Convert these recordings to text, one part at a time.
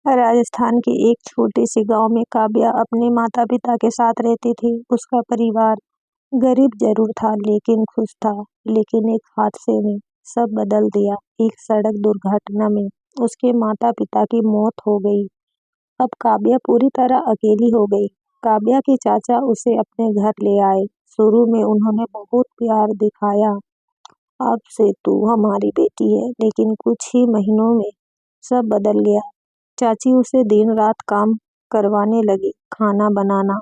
राजस्थान के एक छोटे से गांव में काव्या अपने माता पिता के साथ रहती थी। उसका परिवार गरीब जरूर था लेकिन खुश था। लेकिन एक हादसे ने सब बदल दिया। एक सड़क दुर्घटना में उसके माता पिता की मौत हो गई। अब काव्या पूरी तरह अकेली हो गई। काव्या के चाचा उसे अपने घर ले आए। शुरू में उन्होंने बहुत प्यार दिखाया, अब से तू हमारी बेटी है। लेकिन कुछ ही महीनों में सब बदल गया। चाची उसे दिन रात काम करवाने लगी, खाना बनाना,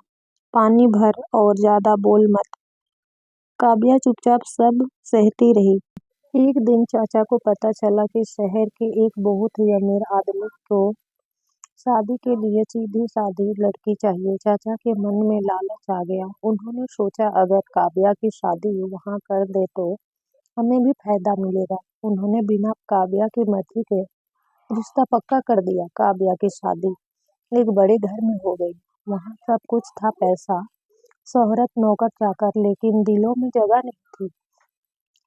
पानी भर और ज्यादा बोल मत। काव्या चुपचाप सब सहती रही। एक दिन चाचा को पता चला कि शहर के एक बहुत ही अमीर आदमी को शादी के लिए सीधी सादी लड़की चाहिए। चाचा के मन में लालच आ गया। उन्होंने सोचा अगर काव्या की शादी वहां कर दे तो हमें भी फायदा मिलेगा। उन्होंने बिना काव्या की मर्जी के रिश्ता पक्का कर दिया। काव्या की शादी एक बड़े घर में हो गई। वहां सब कुछ था, पैसा, शोहरत, नौकर चाकर, लेकिन दिलों में जगह नहीं थी।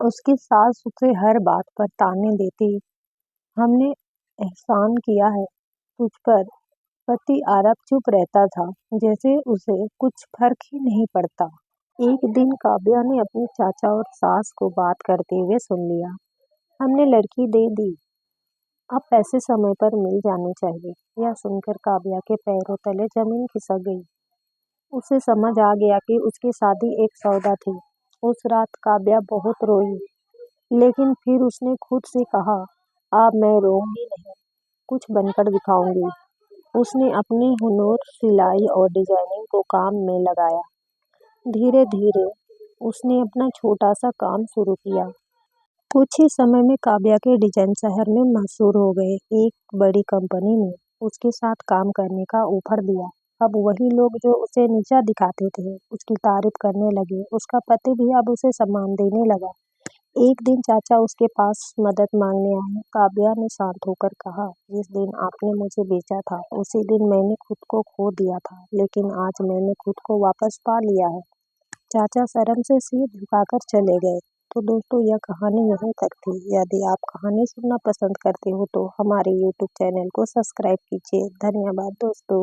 उसकी सास उसे हर बात पर ताने देती, हमने एहसान किया है तुझ पर। पति आरब चुप रहता था, जैसे उसे कुछ फर्क ही नहीं पड़ता। एक दिन काव्या ने अपने चाचा और सास को बात करते हुए सुन लिया। हमने लड़की दे दी, अब पैसे समय पर मिल जाने चाहिए। यह सुनकर काव्या के पैरों तले जमीन खिसक गई। उसे समझ आ गया कि उसकी शादी एक सौदा थी। उस रात काव्या बहुत रोई, लेकिन फिर उसने खुद से कहा, अब मैं रोऊंगी नहीं, कुछ बनकर दिखाऊंगी। उसने अपने हुनर, सिलाई और डिजाइनिंग को काम में लगाया। धीरे धीरे उसने अपना छोटा सा काम शुरू किया। कुछ ही समय में काव्या के डिजाइन शहर में मशहूर हो गए। एक बड़ी कंपनी ने उसके साथ काम करने का ऑफर दिया। अब वही लोग जो उसे नीचा दिखाते थे उसकी तारीफ करने लगे। उसका पति भी अब उसे सम्मान देने लगा। एक दिन चाचा उसके पास मदद मांगने आए। काव्या ने शांत होकर कहा, जिस दिन आपने मुझे बेचा था उसी दिन मैंने खुद को खो दिया था, लेकिन आज मैंने खुद को वापस पा लिया है। चाचा शर्म से सिर झुकाकर चले गए। तो दोस्तों, यह कहानी यहीं तक थी। यदि आप कहानी सुनना पसंद करते हो तो हमारे YouTube चैनल को सब्सक्राइब कीजिए। धन्यवाद दोस्तों।